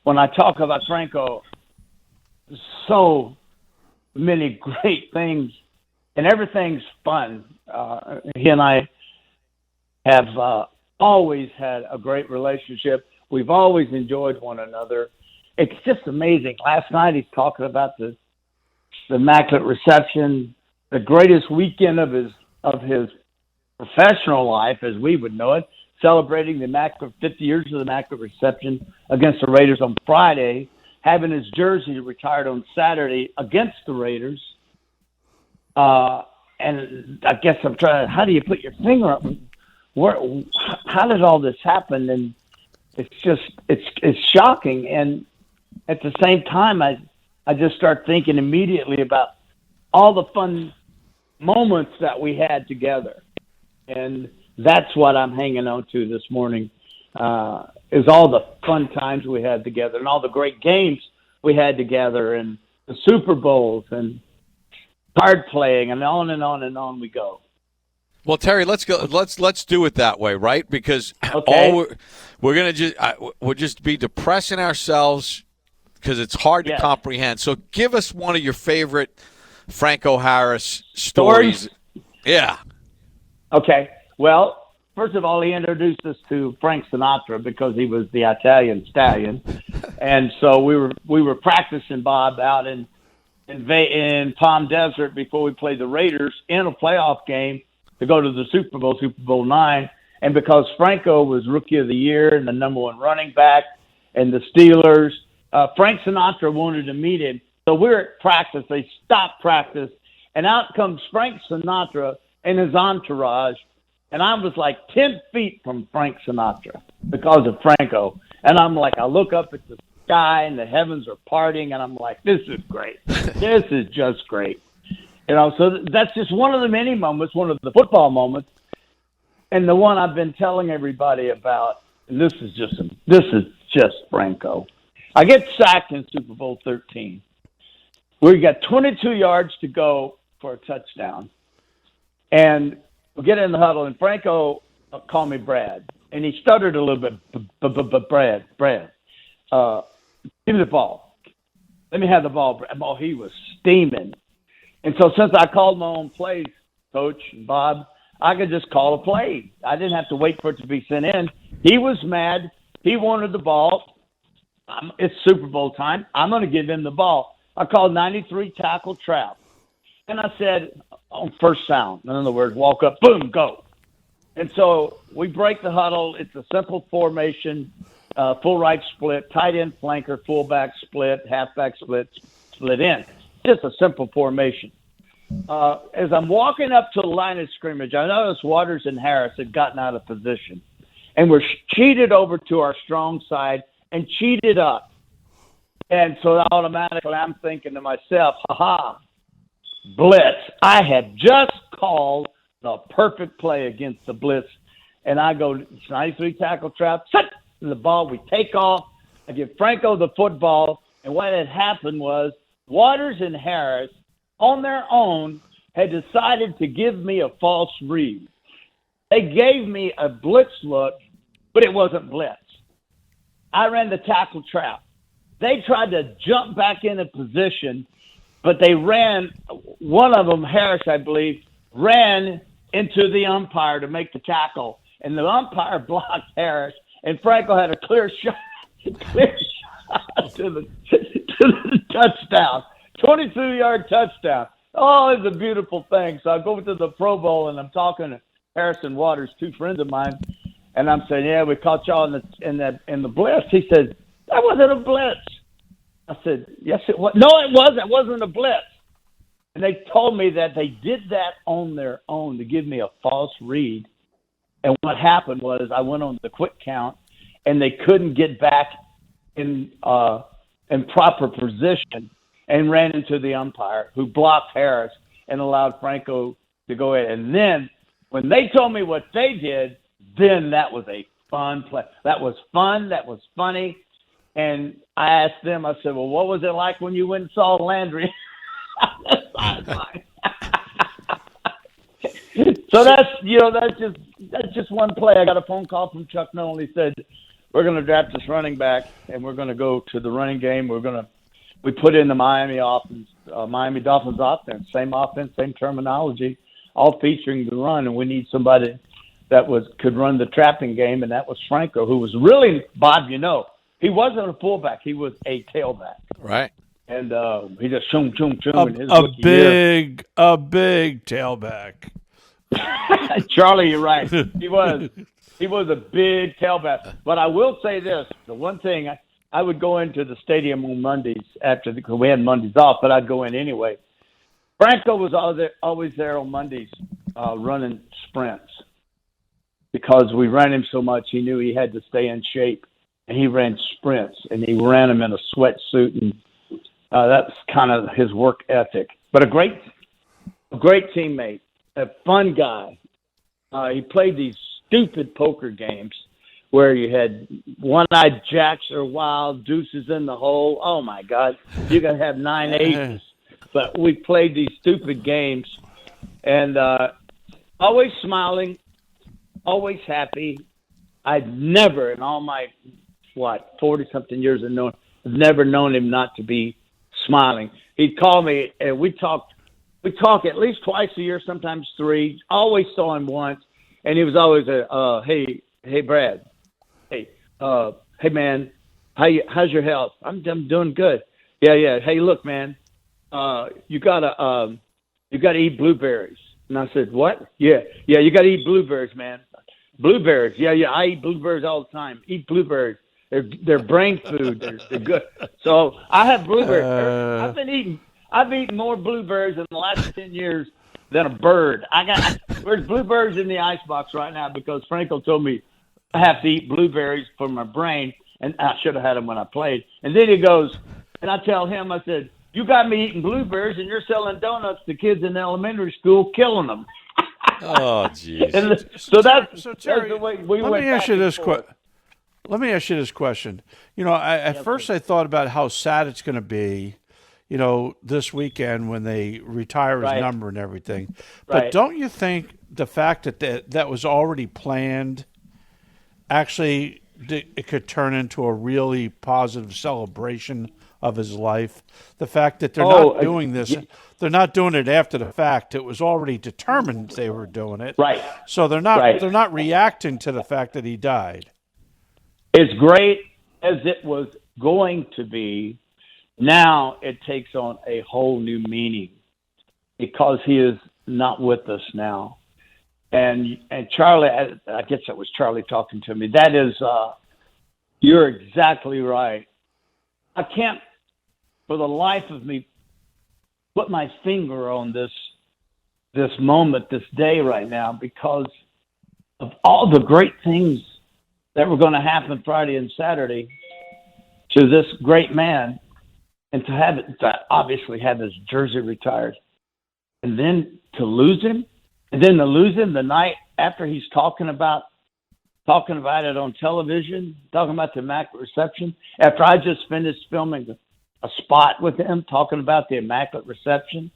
when I talk about Franco, so many great things, and everything's fun. He and I have always had a great relationship. We've always enjoyed one another. It's just amazing. Last night he's talking about the Immaculate Reception, the greatest weekend of his professional life, as we would know it, celebrating the 50 years of the Immaculate Reception against the Raiders on Friday, having his jersey retired on Saturday against the Raiders. And I guess I'm trying, how do you put your finger on how did all this happen? And it's shocking. And at the same time, I just start thinking immediately about all the fun moments that we had together. And that's what I'm hanging on to this morning, is all the fun times we had together and all the great games we had together and the Super Bowls and card playing and on and on and on we go. Well, Terry, let's go. Let's do it that way, right? Because okay. all we're going to we'll just be depressing ourselves because it's hard to comprehend. So give us one of your favorite Franco Harris stories. Yeah. Okay. Well, first of all, he introduced us to Frank Sinatra because he was the Italian stallion, and so we were practicing, Bob, out in Palm Desert before we played the Raiders in a playoff game to go to the Super Bowl IX, and because Franco was Rookie of the Year and the number one running back, and the Steelers, Frank Sinatra wanted to meet him. So we're at practice. They stopped practice, and out comes Frank Sinatra and his entourage, and I was like 10 feet from Frank Sinatra because of Franco. And I'm like, I look up at the sky, and the heavens are parting, and I'm like, this is great. This is just great. So that's just one of the many moments, one of the football moments, and the one I've been telling everybody about. And this is just Franco. I get sacked in Super Bowl 13. We got 22 yards to go for a touchdown, and we get in the huddle, and Franco called me Brad, and he stuttered a little bit. Brad, give me the ball. Let me have the ball. Oh, he was steaming. And so since I called my own plays, Coach and Bob, I could just call a play. I didn't have to wait for it to be sent in. He was mad. He wanted the ball. It's Super Bowl time. I'm going to give him the ball. I called 93 tackle trap. And I said, on first sound, in other words, walk up, boom, go. And so we break the huddle. It's a simple formation, full right split, tight end flanker, fullback split, halfback split, split in. Just a simple formation. As I'm walking up to the line of scrimmage, I noticed Waters and Harris had gotten out of position and were cheated over to our strong side and cheated up. And so automatically I'm thinking to myself, blitz. I had just called the perfect play against the blitz. And I go 93 tackle trap, set the ball, we take off. I give Franco the football. And what had happened was Waters and Harris, on their own, had decided to give me a false read. They gave me a blitz look, but it wasn't blitz. I ran the tackle trap. They tried to jump back into position, but they ran, one of them, Harris, I believe, ran into the umpire to make the tackle, and the umpire blocked Harris, and Franco had a clear shot to the touchdown, 22-yard touchdown. Oh, it's a beautiful thing. So I go to the Pro Bowl, and I'm talking to Harrison Waters, two friends of mine, and I'm saying, yeah, we caught y'all in the blitz. He said, that wasn't a blitz. I said, yes, it was. No, it wasn't. It wasn't a blitz. And they told me that they did that on their own to give me a false read. And what happened was I went on the quick count, and they couldn't get back in proper position and ran into the umpire, who blocked Harris and allowed Franco to go ahead. And then when they told me what they did, then that was a fun play. That was fun. That was funny. And I asked them, I said, well, what was it like when you went and saw Landry? So that's just one play. I got a phone call from Chuck Noll. He said, we're going to draft this running back, and we're going to go to the running game. We put in the Miami Dolphins offense, same terminology, all featuring the run, and we need somebody that could run the trapping game, and that was Franco, who was really, Bob, he wasn't a fullback. He was a tailback. Right. And he just shoom. A big tailback. Charlie, you're right. He was a big tailback. But I will say this: the one thing I would go into the stadium on Mondays because we had Mondays off, but I'd go in anyway. Franco was always there on Mondays, running sprints because we ran him so much. He knew he had to stay in shape, and he ran sprints, and he ran them in a sweatsuit, and that's kind of his work ethic. But a great teammate. A fun guy. He played these stupid poker games where you had one-eyed jacks or wild deuces in the hole. Oh, my God. You're going to have 9 aces. But we played these stupid games. And always smiling, always happy. I'd never, in all my, 40-something years of knowing, I've never known him not to be smiling. He'd call me, and we talk at least twice a year, sometimes 3. Always saw him once, and he was always hey Brad, hey man, how's your health? I'm doing good. Yeah. Hey, look, man, you gotta eat blueberries. And I said, what? Yeah, you gotta eat blueberries, man. Blueberries. Yeah, I eat blueberries all the time. Eat blueberries. They're brain food. They're good. So I have blueberries. I've eaten more blueberries in the last 10 years than a bird. There's blueberries in the icebox right now because Franco told me I have to eat blueberries for my brain, and I should have had them when I played. And then he goes, and I tell him, I said, you got me eating blueberries, and you're selling donuts to kids in elementary school, killing them. Oh, jeez. So Terry, that's the way we let went me ask back you and this forth. Let me ask you this question. At first I thought about how sad it's going to be, this weekend when they retire his number and everything. But Right. don't you think the fact that was already planned actually it could turn into a really positive celebration of his life? The fact that they're not doing this, they're not doing it after the fact. It was already determined they were doing it. Right. So they're not reacting to the fact that he died. As great as it was going to be, now it takes on a whole new meaning because he is not with us now. And Charlie, I guess that was Charlie talking to me. That is, you're exactly right. I can't, for the life of me, put my finger on this moment, this day right now, because of all the great things that were going to happen Friday and Saturday to this great man, and to obviously have his jersey retired, and then to lose him, the night after he's talking about it on television, talking about the Immaculate Reception, after I just finished filming a spot with him talking about the Immaculate Reception,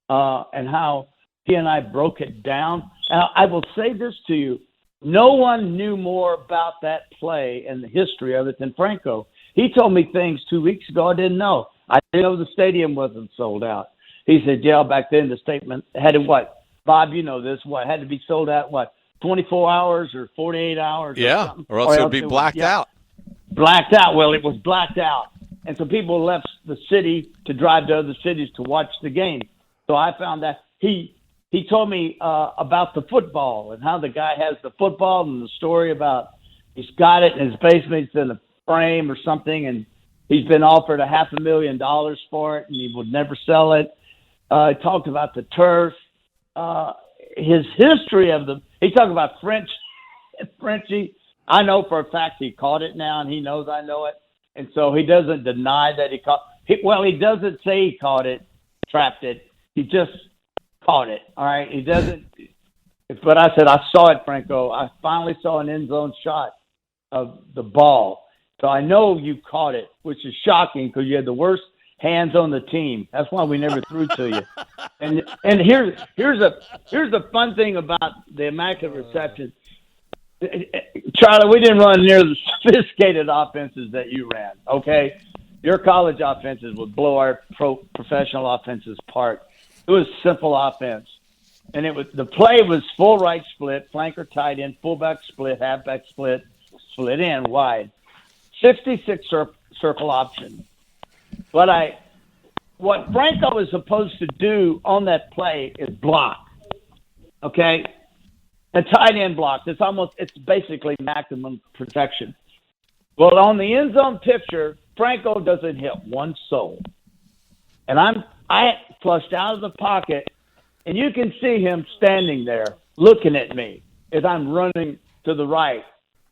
and how he and I broke it down. And I will say this to you. No one knew more about that play and the history of it than Franco. He told me things 2 weeks ago I didn't know. I didn't know the stadium wasn't sold out. He said, yeah, back then the statement had to Bob, you know this, had to be sold out, 24 hours or 48 hours or something? Or else it would be blacked out. Blacked out. Well, it was blacked out. And so people left the city to drive to other cities to watch the game. So I found that he told me about the football and how the guy has the football and the story about he's got it in his basement. It's in a frame or something, and he's been offered $500,000 for it, and he would never sell it. He talked about the turf, his history of he talked about Frenchie. I know for a fact he caught it now, and he knows I know it. And so he doesn't deny that he caught he doesn't say he caught it, trapped it. He just caught it. All right. He doesn't. But I said, I saw it, Franco. I finally saw an end zone shot of the ball. So I know you caught it, which is shocking because you had the worst hands on the team. That's why we never threw to you. And here's the fun thing about the Immaculate Reception. Charlie, we didn't run near the sophisticated offenses that you ran, okay? Your college offenses would blow our professional offenses apart. It was simple offense. And the play was full right split, flanker tight end, fullback split, halfback split, split in, wide. 66 circle option. What Franco is supposed to do on that play is block, okay? A tight end block. It's basically maximum protection. Well, on the end zone picture, Franco doesn't hit one soul. And I flushed out of the pocket, and you can see him standing there looking at me as I'm running to the right.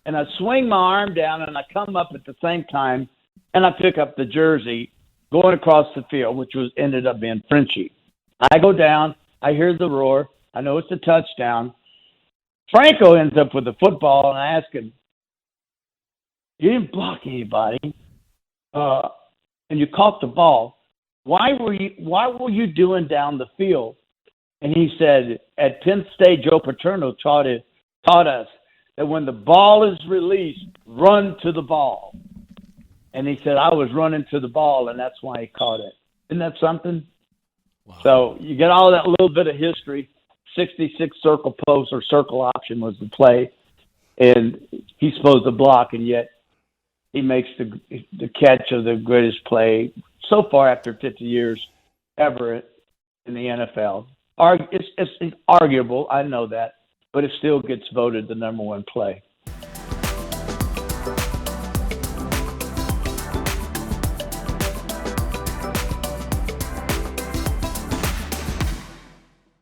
And I swing my arm down, and I come up at the same time, and I pick up the jersey going across the field, which ended up being Frenchie. I go down. I hear the roar. I know it's a touchdown. Franco ends up with the football, and I ask him, "You didn't block anybody, and you caught the ball. Why were you doing down the field?" And he said, "At Penn State, Joe Paterno taught us that when the ball is released, run to the ball." And he said, "I was running to the ball, and that's why he caught it." Isn't that something? Wow. So you get all that little bit of history. 66 circle post or circle option was the play, and he's supposed to block, and yet he makes the catch of the greatest play so far after 50 years ever in the NFL. It's arguable, I know that, but it still gets voted the number one play.